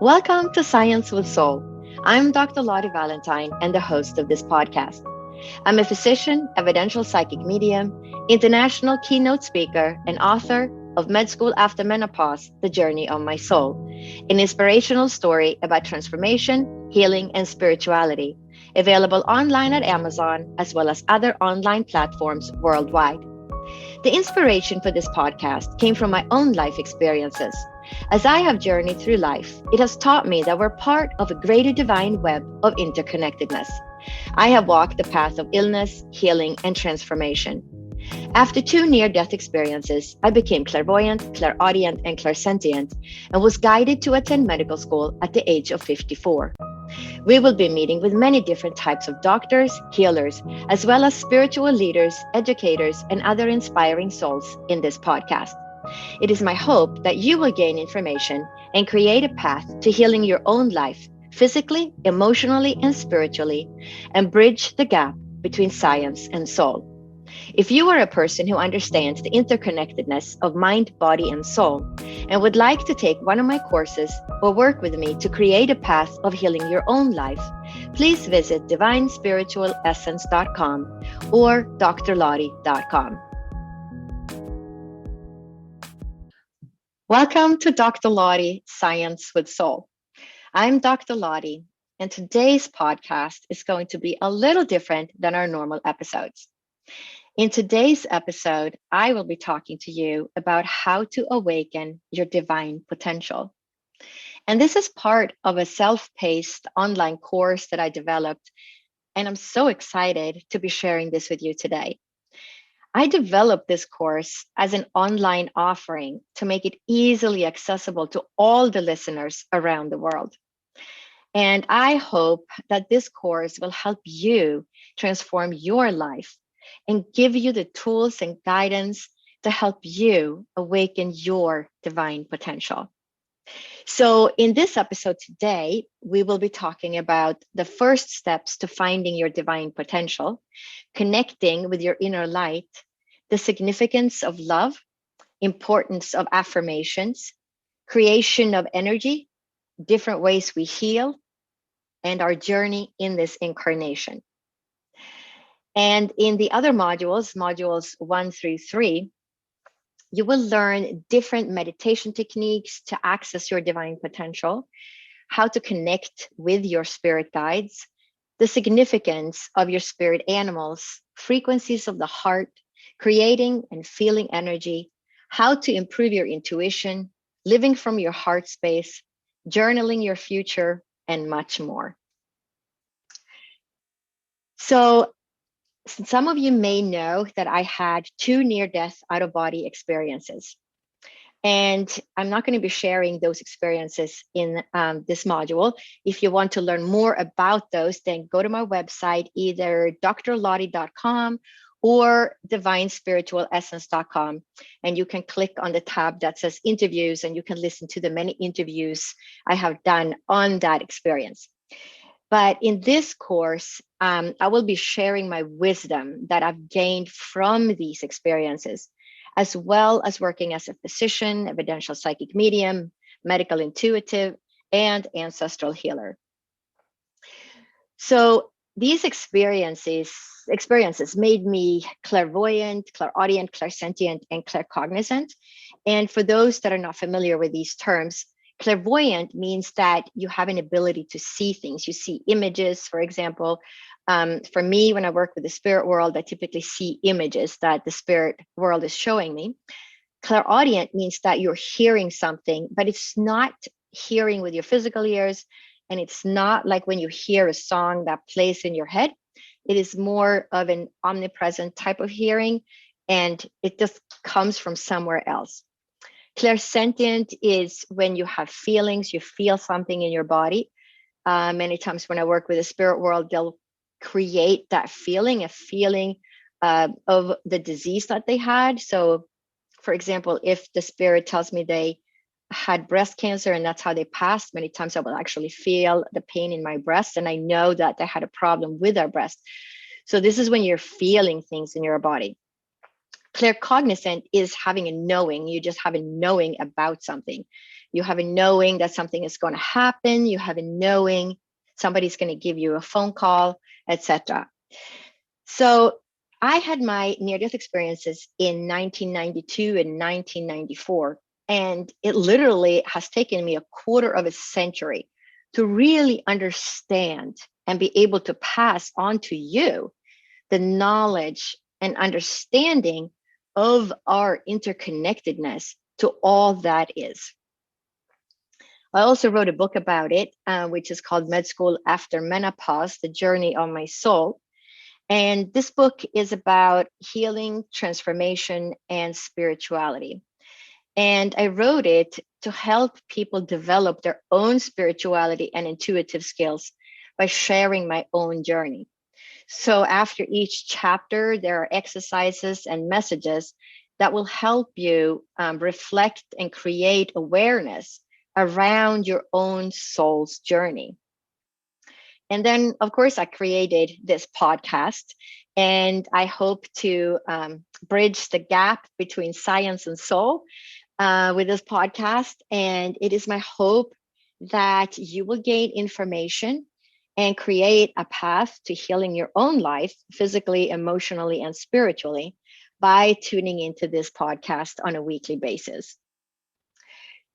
Welcome to Science with Soul. I'm Dr. Lotte Valentine and the host of this podcast. I'm a physician, evidential psychic medium, international keynote speaker, and author of Med School After Menopause, The Journey of My Soul, an inspirational story about transformation, healing, and spirituality, available online at Amazon as well as other online platforms worldwide. The inspiration for this podcast came from my own life experiences. As I have journeyed through life, it has taught me that we're part of a greater divine web of interconnectedness. I have walked the path of illness, healing, and transformation. After two near-death experiences, I became clairvoyant, clairaudient, and clairsentient, and was guided to attend medical school at the age of 54. We will be meeting with many different types of doctors, healers, as well as spiritual leaders, educators, and other inspiring souls in this podcast. It is my hope that you will gain information and create a path to healing your own life, physically, emotionally, and spiritually, and bridge the gap between science and soul. If you are a person who understands the interconnectedness of mind, body, and soul, and would like to take one of my courses or work with me to create a path of healing your own life, please visit divinespiritualessence.com or drlotte.com. Welcome to Dr. Lotte Science with Soul. I'm Dr. Lotte, and today's podcast is going to be a little different than our normal episodes. In today's episode, I will be talking to you about how to awaken your divine potential. And this is part of a self-paced online course that I developed, and I'm so excited to be sharing this with you today. I developed this course as an online offering to make it easily accessible to all the listeners around the world. And I hope that this course will help you transform your life and give you the tools and guidance to help you awaken your divine potential. So in this episode today, we will be talking about the first steps to finding your divine potential, connecting with your inner light, the significance of love, importance of affirmations, creation of energy, different ways we heal, and our journey in this incarnation. And in the other modules 1 through 3, you will learn different meditation techniques to access your divine potential, how to connect with your spirit guides, the significance of your spirit animals, frequencies of the heart, creating and feeling energy, how to improve your intuition, living from your heart space, journaling your future, and much more. So, some of you may know that I had two near-death out-of-body experiences. And I'm not going to be sharing those experiences in this module. If you want to learn more about those, then go to my website, either drlotte.com or divinespiritualessence.com. And you can click on the tab that says interviews, and you can listen to the many interviews I have done on that experience. But in this course, I will be sharing my wisdom that I've gained from these experiences, as well as working as a physician, evidential psychic medium, medical intuitive, and ancestral healer. So these experiences made me clairvoyant, clairaudient, clairsentient, and claircognizant. And for those that are not familiar with these terms, clairvoyant means that you have an ability to see things. You see images, for example. For me, when I work with the spirit world, I typically see images that the spirit world is showing me. Clairaudient means that you're hearing something, but it's not hearing with your physical ears, and it's not like when you hear a song that plays in your head. It is more of an omnipresent type of hearing, and it just comes from somewhere else. Clairsentient is when you have feelings, you feel something in your body. Many times when I work with the spirit world, they'll create that feeling, a feeling of the disease that they had. So, for example, if the spirit tells me they had breast cancer and that's how they passed, many times I will actually feel the pain in my breast, and I know that they had a problem with their breast. So this is when you're feeling things in your body. Claircognizant is having a knowing. You just have a knowing about something. You have a knowing that something is going to happen. You have a knowing somebody's going to give you a phone call, etc. So I had my near-death experiences in 1992 and 1994, and it literally has taken me a quarter of a century to really understand and be able to pass on to you the knowledge and understanding of our interconnectedness to all that is. I also wrote a book about it, which is called Med School After Menopause, The Journey of My Soul. And this book is about healing, transformation, and spirituality. And I wrote it to help people develop their own spirituality and intuitive skills by sharing my own journey. So after each chapter, there are exercises and messages that will help you reflect and create awareness around your own soul's journey. And then, of course, I created this podcast, and I hope to bridge the gap between science and soul with this podcast. And it is my hope that you will gain information and create a path to healing your own life, physically, emotionally, and spiritually, by tuning into this podcast on a weekly basis.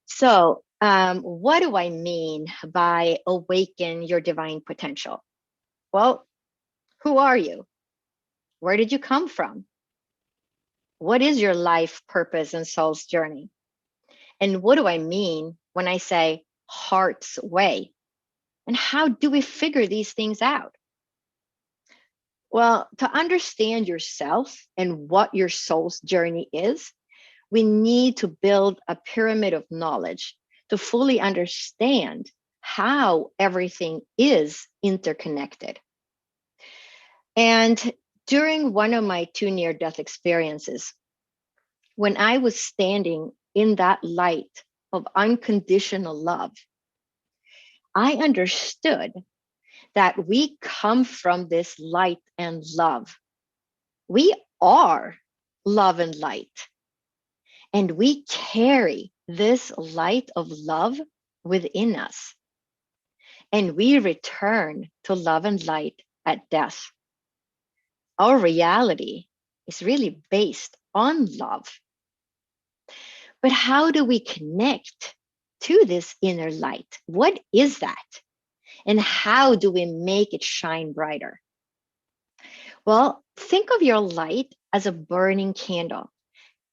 So, what do I mean by awaken your divine potential? Well, who are you? Where did you come from? What is your life purpose and soul's journey? And what do I mean when I say heart's way? And how do we figure these things out? Well, to understand yourself and what your soul's journey is, we need to build a pyramid of knowledge to fully understand how everything is interconnected. And during one of my 2 near-death experiences, when I was standing in that light of unconditional love, I understood that we come from this light and love. We are love and light. And we carry this light of love within us. And we return to love and light at death. Our reality is really based on love. But how do we connect to this inner light? What is that? And how do we make it shine brighter? Well, think of your light as a burning candle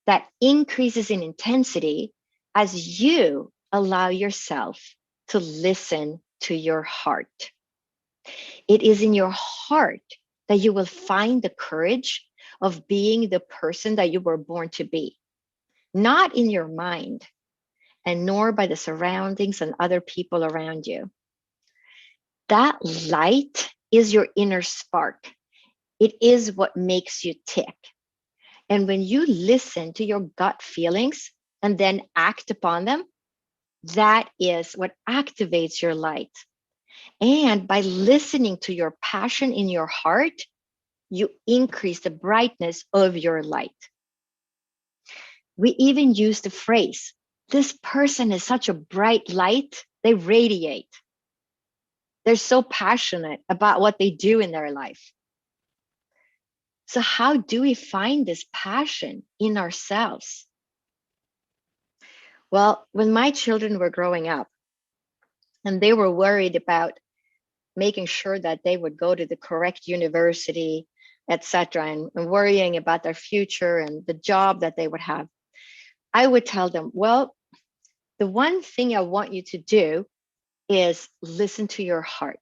that increases in intensity as you allow yourself to listen to your heart. It is in your heart that you will find the courage of being the person that you were born to be, not in your mind, and nor by the surroundings and other people around you. That light is your inner spark. It is what makes you tick. And when you listen to your gut feelings and then act upon them, that is what activates your light. And by listening to your passion in your heart, you increase the brightness of your light. We even use the phrase, this person is such a bright light, they radiate. They're so passionate about what they do in their life. So how do we find this passion in ourselves? Well, when my children were growing up and they were worried about making sure that they would go to the correct university, etc., and worrying about their future and the job that they would have, I would tell them, well, the one thing I want you to do is listen to your heart.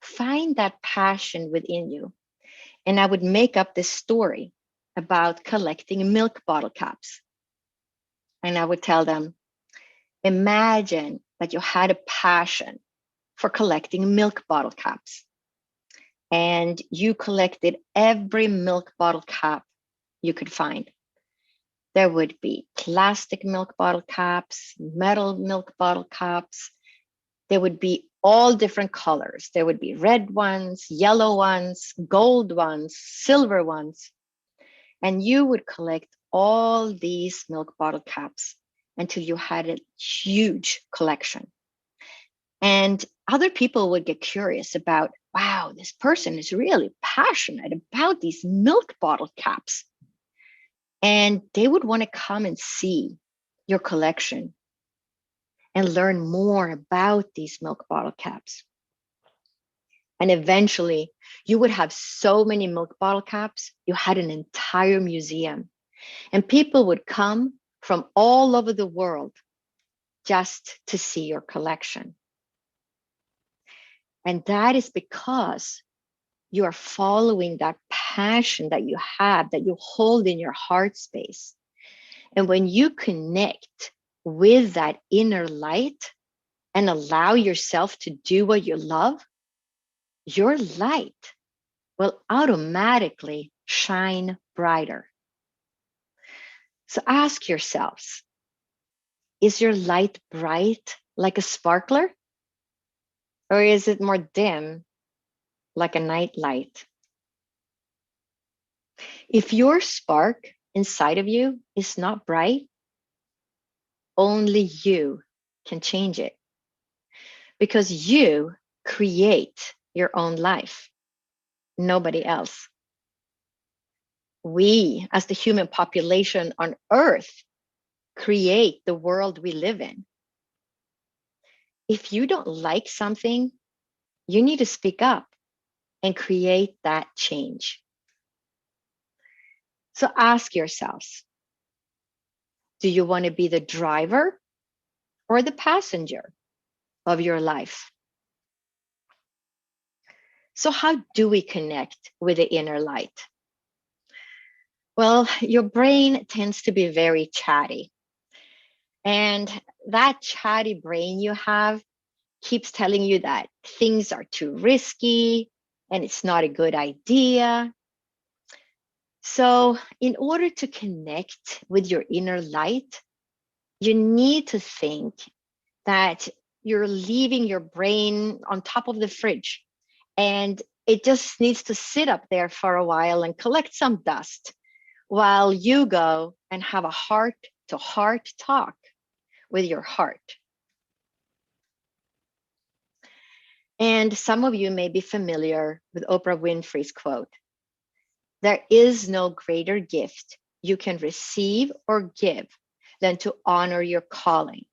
Find that passion within you. And I would make up this story about collecting milk bottle caps. And I would tell them, imagine that you had a passion for collecting milk bottle caps. And you collected every milk bottle cap you could find. There would be plastic milk bottle caps, metal milk bottle caps. There would be all different colors. There would be red ones, yellow ones, gold ones, silver ones. And you would collect all these milk bottle caps until you had a huge collection. And other people would get curious about, wow, this person is really passionate about these milk bottle caps. And they would want to come and see your collection and learn more about these milk bottle caps. And eventually, you would have so many milk bottle caps, you had an entire museum. And people would come from all over the world just to see your collection. And that is because you are following that passion that you have, that you hold in your heart space. And when you connect with that inner light and allow yourself to do what you love, your light will automatically shine brighter. So ask yourselves, is your light bright like a sparkler? Or is it more dim like a night light? If your spark inside of you is not bright, only you can change it, because you create your own life, nobody else. We, as the human population on Earth, create the world we live in. If you don't like something, you need to speak up and create that change. So ask yourselves, do you want to be the driver or the passenger of your life? So how do we connect with the inner light? Well, your brain tends to be very chatty. And that chatty brain you have keeps telling you that things are too risky and it's not a good idea. So, in order to connect with your inner light, you need to think that you're leaving your brain on top of the fridge and it just needs to sit up there for a while and collect some dust while you go and have a heart to heart talk with your heart. And some of you may be familiar with Oprah Winfrey's quote, "There is no greater gift you can receive or give than to honor your calling.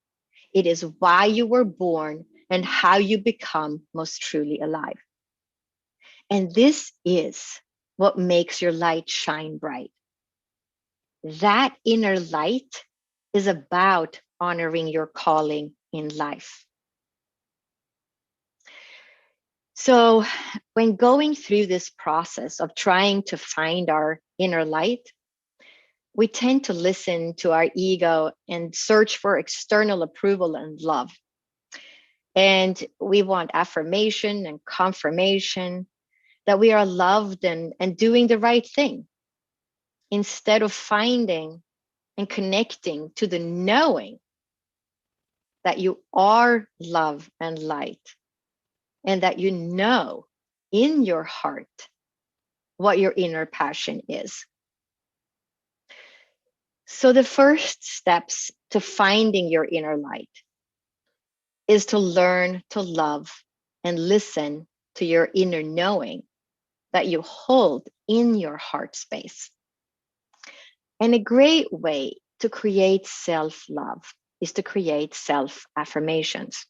It is why you were born and how you become most truly alive." And this is what makes your light shine bright. That inner light is about honoring your calling in life. So, when going through this process of trying to find our inner light, we tend to listen to our ego and search for external approval and love. And we want affirmation and confirmation that we are loved and doing the right thing, instead of finding and connecting to the knowing that you are love and light, and that you know in your heart what your inner passion is. So the first steps to finding your inner light is to learn to love and listen to your inner knowing that you hold in your heart space. And a great way to create self-love is to create self-affirmations.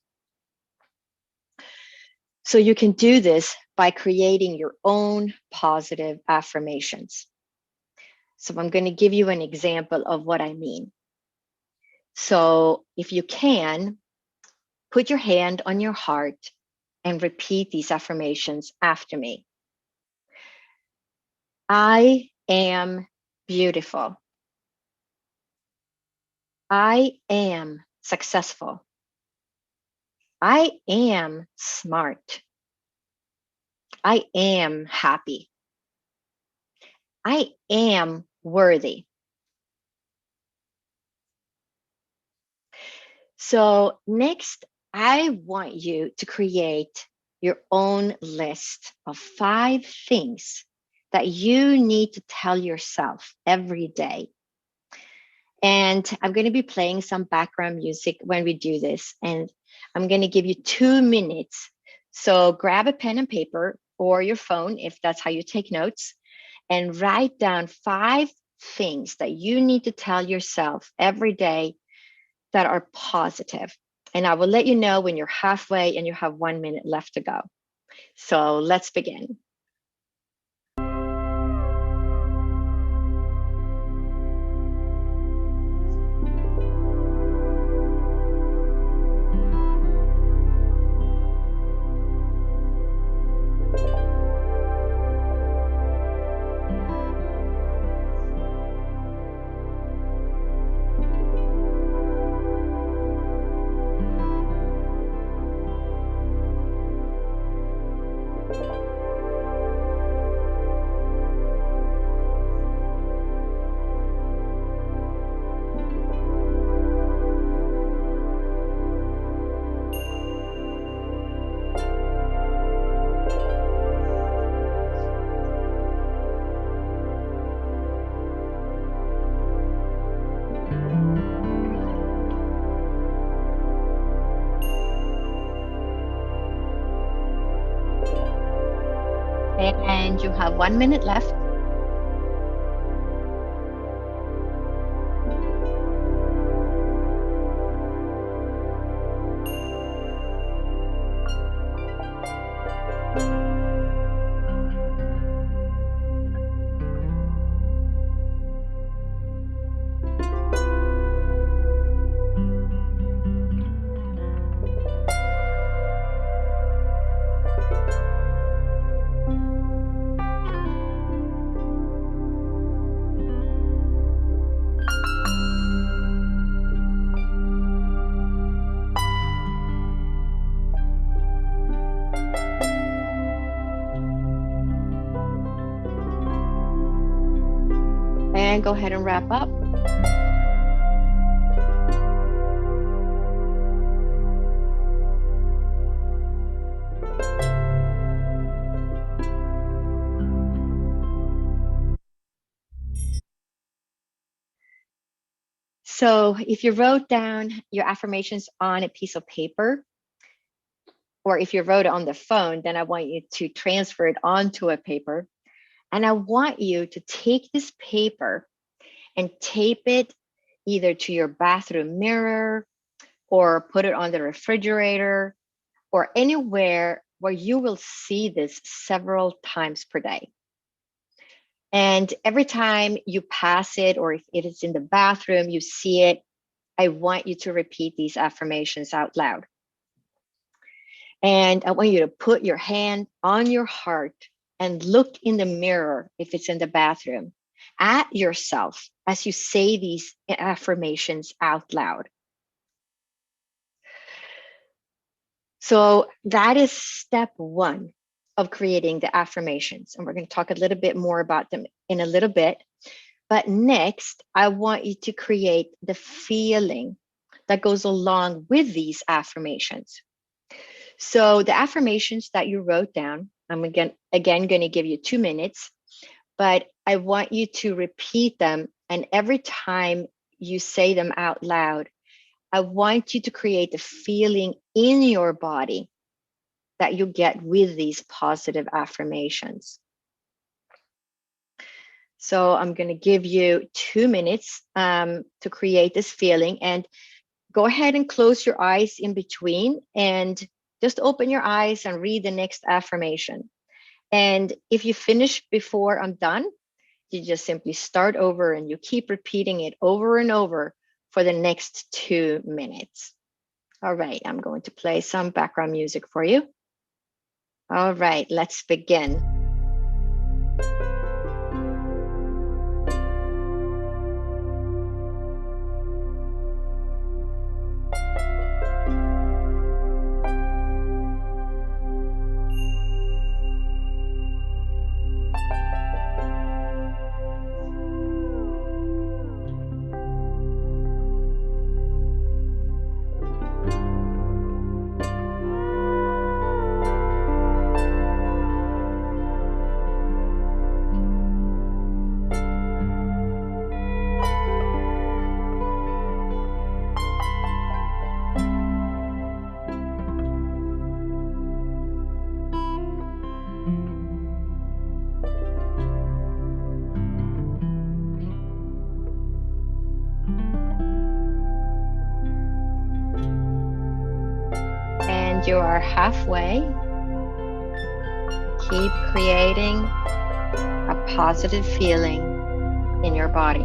So you can do this by creating your own positive affirmations. So I'm going to give you an example of what I mean. So if you can, put your hand on your heart and repeat these affirmations after me. I am beautiful. I am successful. I am smart. I am happy. I am worthy. So next, I want you to create your own list of 5 things that you need to tell yourself every day And I'm going to be playing some background music when we do this. And I'm going to give you 2 minutes. So grab a pen and paper or your phone if that's how you take notes, and write down 5 things that you need to tell yourself every day that are positive. And I will let you know when you're halfway and you have 1 minute left to go. So let's begin. And you have 1 minute left. And go ahead and wrap up. So if you wrote down your affirmations on a piece of paper, or if you wrote it on the phone, then I want you to transfer it onto a paper. And I want you to take this paper and tape it either to your bathroom mirror or put it on the refrigerator or anywhere where you will see this several times per day. And every time you pass it, or if it is in the bathroom, you see it, I want you to repeat these affirmations out loud. And I want you to put your hand on your heart and look in the mirror, if it's in the bathroom, at yourself as you say these affirmations out loud. So that is step 1 of creating the affirmations. And we're going to talk a little bit more about them in a little bit. But next, I want you to create the feeling that goes along with these affirmations. So the affirmations that you wrote down, I'm again going to give you 2 minutes, but I want you to repeat them. And every time you say them out loud, I want you to create the feeling in your body that you get with these positive affirmations. So I'm going to give you 2 minutes to create this feeling, and go ahead and close your eyes in between and just open your eyes and read the next affirmation. And if you finish before I'm done, you just simply start over and you keep repeating it over and over for the next 2 minutes. All right, I'm going to play some background music for you. All right, let's begin. And you are halfway. Keep creating a positive feeling in your body.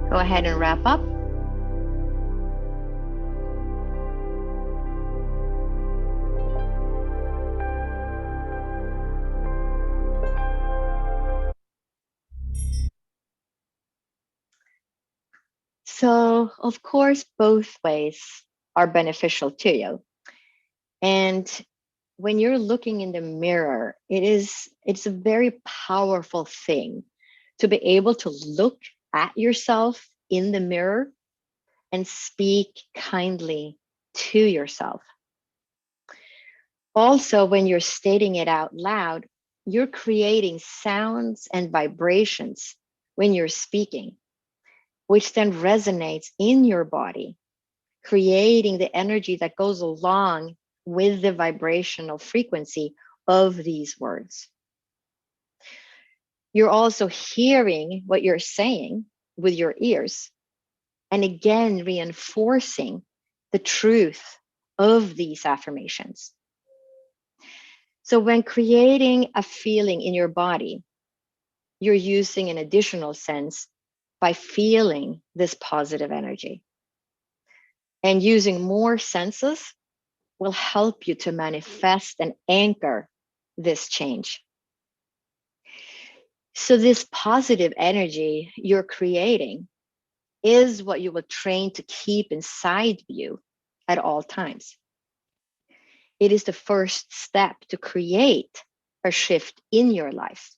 Go ahead and wrap up. So, of course, both ways are beneficial to you. And when you're looking in the mirror, it's a very powerful thing to be able to look at yourself in the mirror and speak kindly to yourself. Also, when you're stating it out loud, you're creating sounds and vibrations when you're speaking, which then resonates in your body, creating the energy that goes along with the vibrational frequency of these words. You're also hearing what you're saying with your ears, and again, reinforcing the truth of these affirmations. So when creating a feeling in your body, you're using an additional sense by feeling this positive energy. And using more senses will help you to manifest and anchor this change. So this positive energy you're creating is what you will train to keep inside you at all times. It is the first step to create a shift in your life,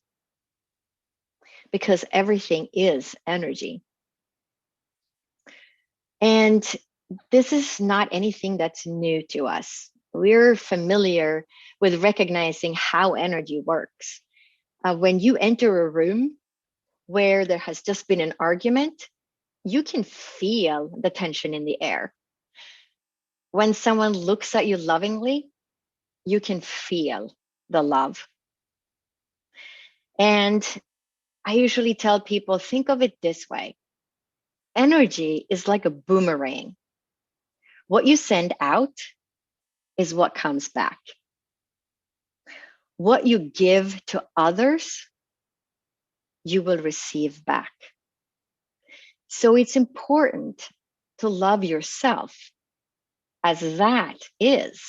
because everything is energy. And this is not anything that's new to us. We're familiar with recognizing how energy works. When you enter a room where there has just been an argument, you can feel the tension in the air. When someone looks at you lovingly, you can feel the love. And I usually tell people, think of it this way. Energy is like a boomerang. What you send out is what comes back. What you give to others, you will receive back. So it's important to love yourself, as that is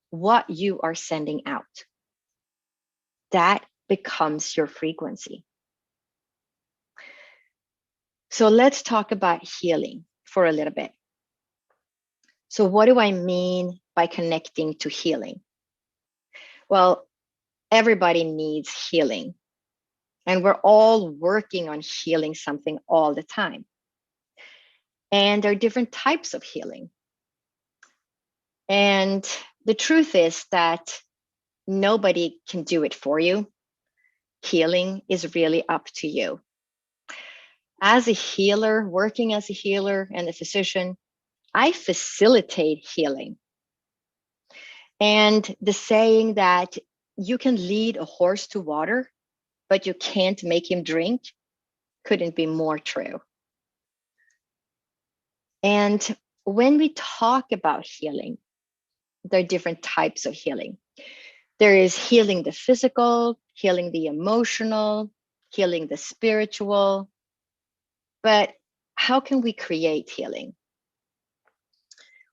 what you are sending out. That becomes your frequency. So let's talk about healing for a little bit. So what do I mean by connecting to healing? Well, everybody needs healing, and we're all working on healing something all the time. And there are different types of healing. And the truth is that nobody can do it for you. Healing is really up to you. As a healer, working as a healer and a physician, I facilitate healing. And the saying that you can lead a horse to water, but you can't make him drink, couldn't be more true. And when we talk about healing, there are different types of healing. There is healing the physical, healing the emotional, healing the spiritual. But how can we create healing?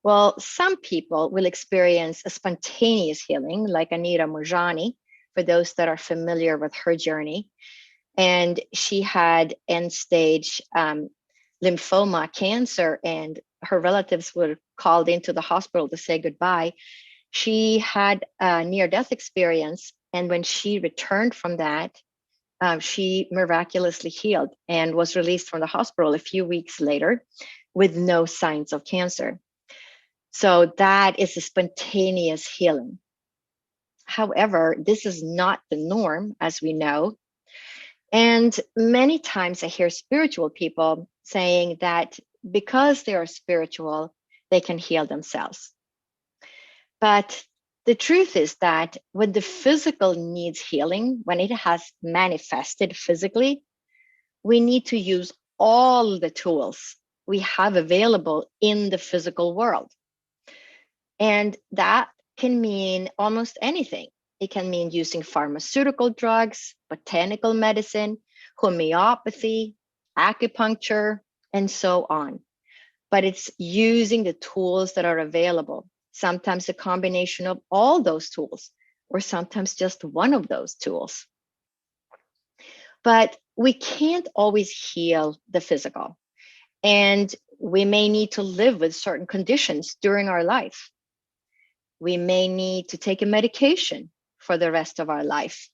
Well, some people will experience a spontaneous healing, like Anita Mojani, for those that are familiar with her journey. And she had end-stage lymphoma cancer, and her relatives were called into the hospital to say goodbye. She had a near-death experience, And when she returned from that, she miraculously healed and was released from the hospital a few weeks later with no signs of cancer. So that is a spontaneous healing. However, this is not the norm, as we know. And many times I hear spiritual people saying that because they are spiritual, they can heal themselves. But the truth is that when the physical needs healing, when it has manifested physically, we need to use all the tools we have available in the physical world. And that can mean almost anything. It can mean using pharmaceutical drugs, botanical medicine, homeopathy, acupuncture, and so on. But it's using the tools that are available. Sometimes a combination of all those tools, or sometimes just one of those tools. But we can't always heal the physical. And we may need to live with certain conditions during our life. We may need to take a medication for the rest of our life.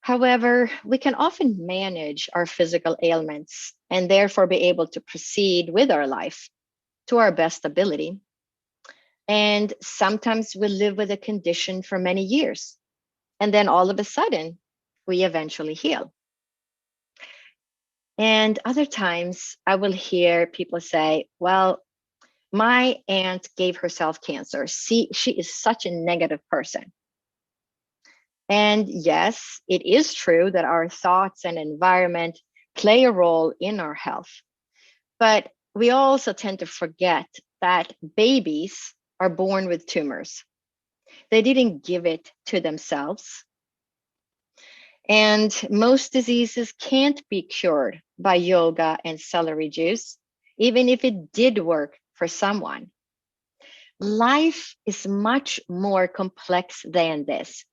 However, we can often manage our physical ailments and therefore be able to proceed with our life to our best ability. And sometimes we live with a condition for many years, and then all of a sudden, we eventually heal. And other times, I will hear people say, well, my aunt gave herself cancer. See, she is such a negative person. And yes, it is true that our thoughts and environment play a role in our health. But we also tend to forget that babies are born with tumors. They didn't give it to themselves. And most diseases can't be cured by yoga and celery juice, even if it did work for someone. Life is much more complex than this.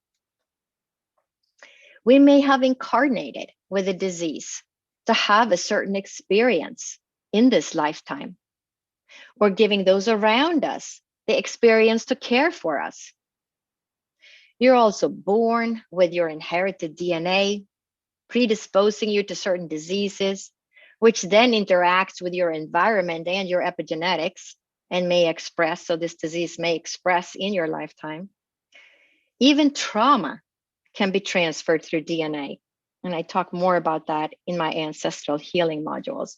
We may have incarnated with a disease to have a certain experience in this lifetime, or giving those around us the experience to care for us. You're also born with your inherited DNA, predisposing you to certain diseases, which then interacts with your environment and your epigenetics and may express, so this disease may express in your lifetime. Even trauma can be transferred through DNA. And I talk more about that in my ancestral healing modules.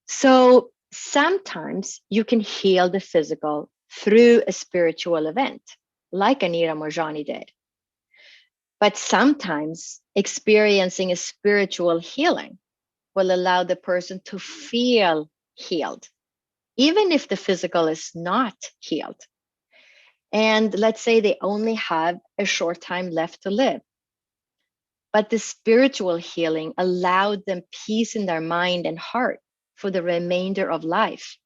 So sometimes you can heal the physical through a spiritual event, like Anita Morjani did. But sometimes experiencing a spiritual healing will allow the person to feel healed, even if the physical is not healed. And let's say they only have a short time left to live. But the spiritual healing allowed them peace in their mind and heart for the remainder of life,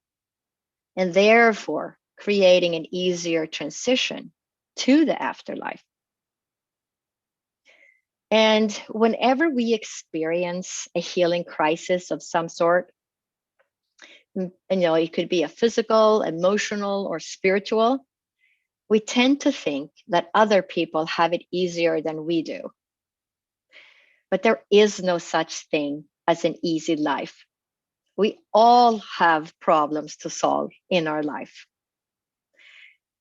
and therefore creating an easier transition to the afterlife. And whenever we experience a healing crisis of some sort, it could be a physical, emotional, or spiritual, we tend to think that other people have it easier than we do. But there is no such thing as an easy life. We all have problems to solve in our life.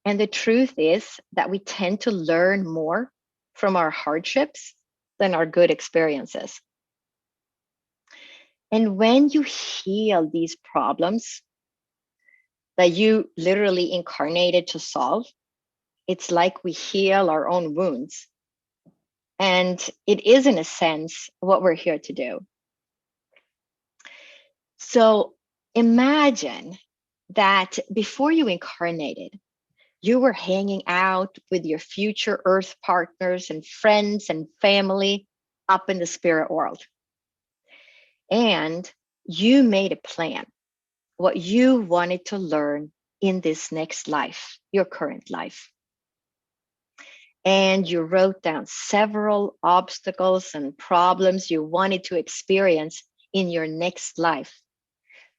And the truth is that we tend to learn more from our hardships than our good experiences. And when you heal these problems that you literally incarnated to solve, it's like we heal our own wounds. And it is, in a sense, what we're here to do. So imagine that before you incarnated, you were hanging out with your future earth partners and friends and family up in the spirit world. And you made a plan, what you wanted to learn in this next life, your current life. And you wrote down several obstacles and problems you wanted to experience in your next life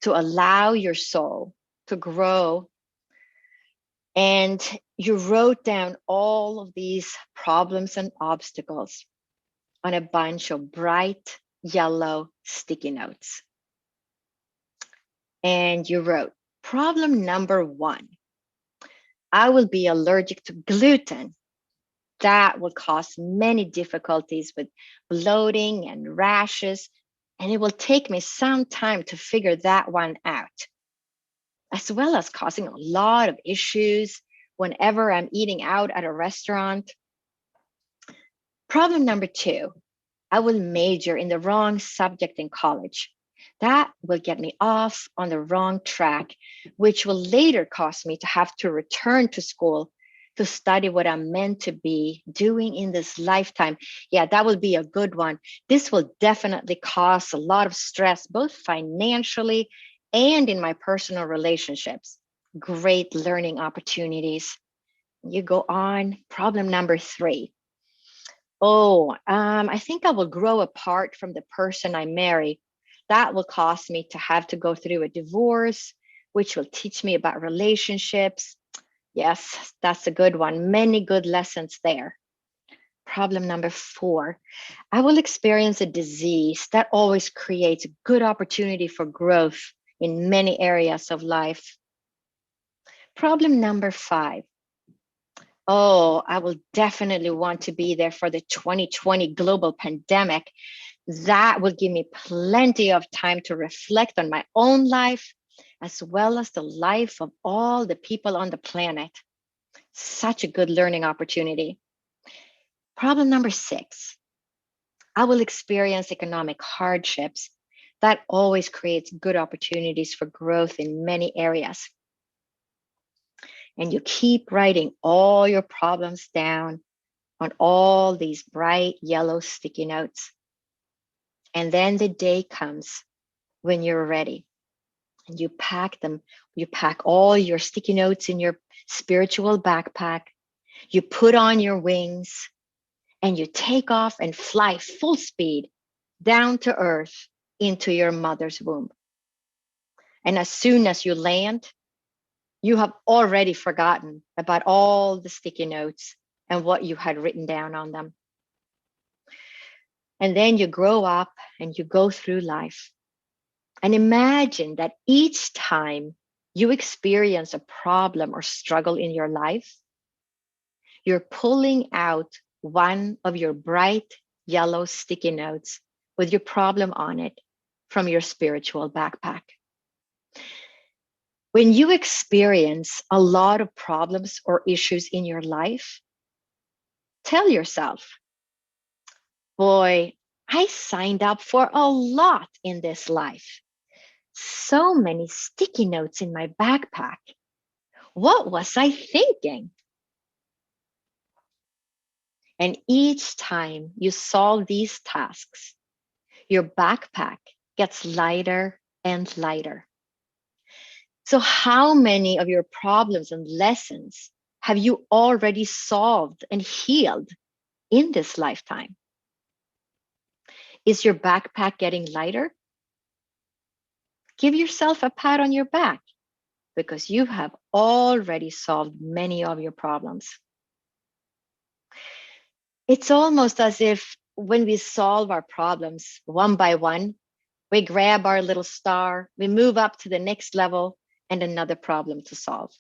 to allow your soul to grow And you wrote down all of these problems and obstacles on a bunch of bright yellow sticky notes. And you wrote, problem number 1, I will be allergic to gluten. That will cause many difficulties with bloating and rashes, and it will take me some time to figure that one out, as well as causing a lot of issues whenever I'm eating out at a restaurant. Problem number 2, I will major in the wrong subject in college. That will get me off on the wrong track, which will later cause me to have to return to school to study what I'm meant to be doing in this lifetime. Yeah, that will be a good one. This will definitely cause a lot of stress, both financially and in my personal relationships. Great learning opportunities. You go on. Problem number 3. I think I will grow apart from the person I marry. That will cause me to have to go through a divorce, which will teach me about relationships. Yes, that's a good one. Many good lessons there. Problem number 4, I will experience a disease that always creates a good opportunity for growth in many areas of life. Problem number 5, I will definitely want to be there for the 2020 global pandemic. That will give me plenty of time to reflect on my own life, as well as the life of all the people on the planet. Such a good learning opportunity. Problem number 6, I will experience economic hardships. That always creates good opportunities for growth in many areas. And you keep writing all your problems down on all these bright yellow sticky notes. And then the day comes when you're ready and you pack them. You pack all your sticky notes in your spiritual backpack. You put on your wings and you take off and fly full speed down to earth into your mother's womb. And as soon as you land, you have already forgotten about all the sticky notes and what you had written down on them. And then you grow up and you go through life. And imagine that each time you experience a problem or struggle in your life, you're pulling out one of your bright yellow sticky notes with your problem on it from your spiritual backpack. When you experience a lot of problems or issues in your life, tell yourself, boy, I signed up for a lot in this life. So many sticky notes in my backpack. What was I thinking? And each time you solve these tasks, your backpack gets lighter and lighter. So, how many of your problems and lessons have you already solved and healed in this lifetime? Is your backpack getting lighter? Give yourself a pat on your back because you have already solved many of your problems. It's almost as if when we solve our problems one by one, we grab our little star, we move up to the next level and another problem to solve.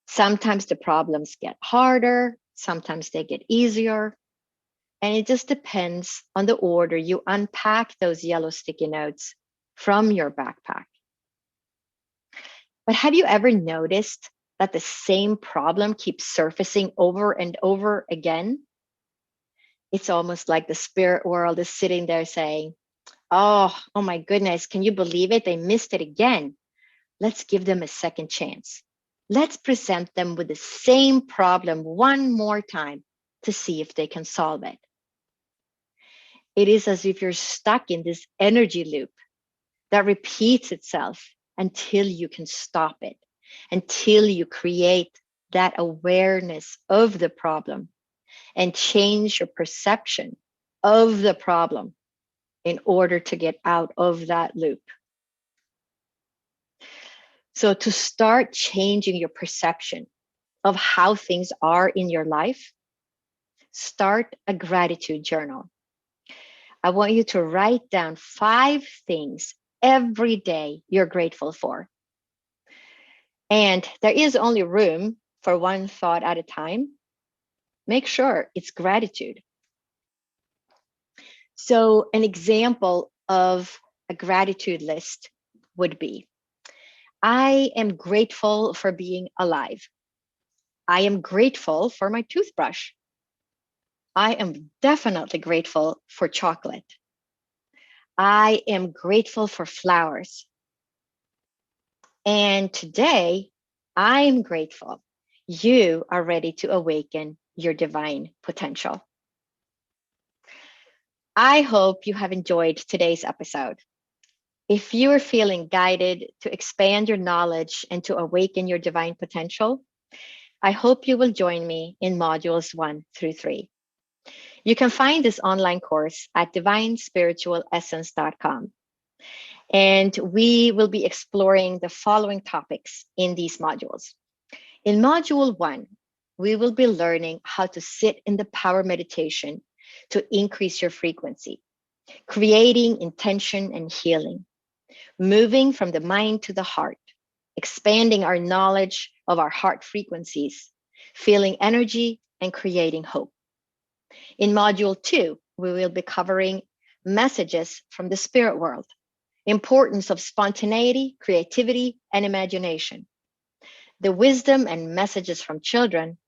Sometimes the problems get harder, sometimes they get easier, and it just depends on the order you unpack those yellow sticky notes from your backpack. But have you ever noticed that the same problem keeps surfacing over and over again? It's almost like the spirit world is sitting there saying, oh my goodness, can you believe it? They missed it again. Let's give them a second chance. Let's present them with the same problem one more time to see if they can solve it. It is as if you're stuck in this energy loop that repeats itself until you can stop it, until you create that awareness of the problem and change your perception of the problem in order to get out of that loop. So to start changing your perception of how things are in your life, start a gratitude journal. I want you to write down 5 things every day you're grateful for. And there is only room for one thought at a time. Make sure it's gratitude. So, an example of a gratitude list would be, I am grateful for being alive. I am grateful for my toothbrush. I am definitely grateful for chocolate. I am grateful for flowers. And today, I am grateful you are ready to awaken your divine potential. I hope you have enjoyed today's episode. If you are feeling guided to expand your knowledge and to awaken your divine potential, I hope you will join me in modules 1 through 3. You can find this online course at divinespiritualessence.com. And we will be exploring the following topics in these modules. In module 1, we will be learning how to sit in the power meditation to increase your frequency, creating intention and healing, moving from the mind to the heart, expanding our knowledge of our heart frequencies, feeling energy, and creating hope. In module 2, we will be covering messages from the spirit world, importance of spontaneity, creativity, and imagination, the wisdom and messages from children,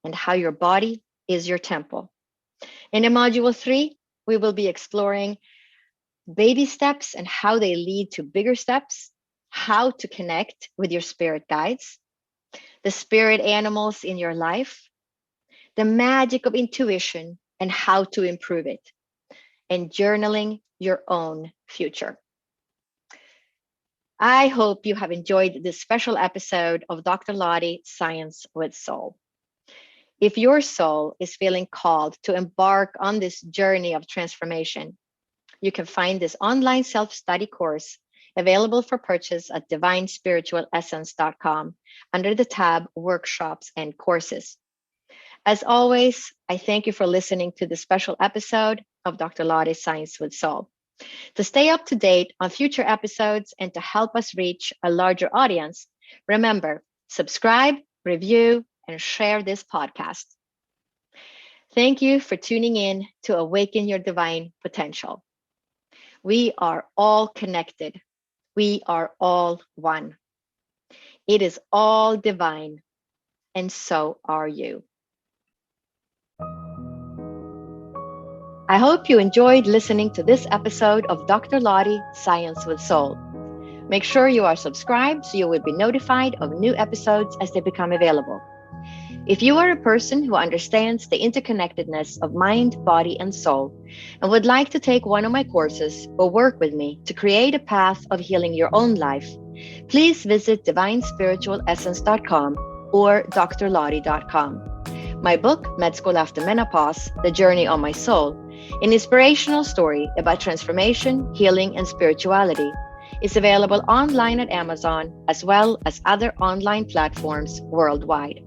and how your body is your temple. And in module 3, we will be exploring baby steps and how they lead to bigger steps, how to connect with your spirit guides, the spirit animals in your life, the magic of intuition and how to improve it, and journaling your own future. I hope you have enjoyed this special episode of Dr. Lotte Science with Soul. If your soul is feeling called to embark on this journey of transformation, you can find this online self-study course available for purchase at divinespiritualessence.com under the tab Workshops and Courses. As always, I thank you for listening to this special episode of Dr. Lotte Science with Soul. To stay up to date on future episodes and to help us reach a larger audience, remember, subscribe, review, and share this podcast. Thank you for tuning in to Awaken Your Divine Potential. We are all connected. We are all one. It is all divine, and so are you. I hope you enjoyed listening to this episode of Dr. Lotte Science with Soul. Make sure you are subscribed so you will be notified of new episodes as they become available. If you are a person who understands the interconnectedness of mind, body, and soul, and would like to take one of my courses or work with me to create a path of healing your own life, please visit divinespiritualessence.com or drlotte.com. My book, Med School After Menopause, The Journey of My Soul, an inspirational story about transformation, healing, and spirituality, is available online at Amazon as well as other online platforms worldwide.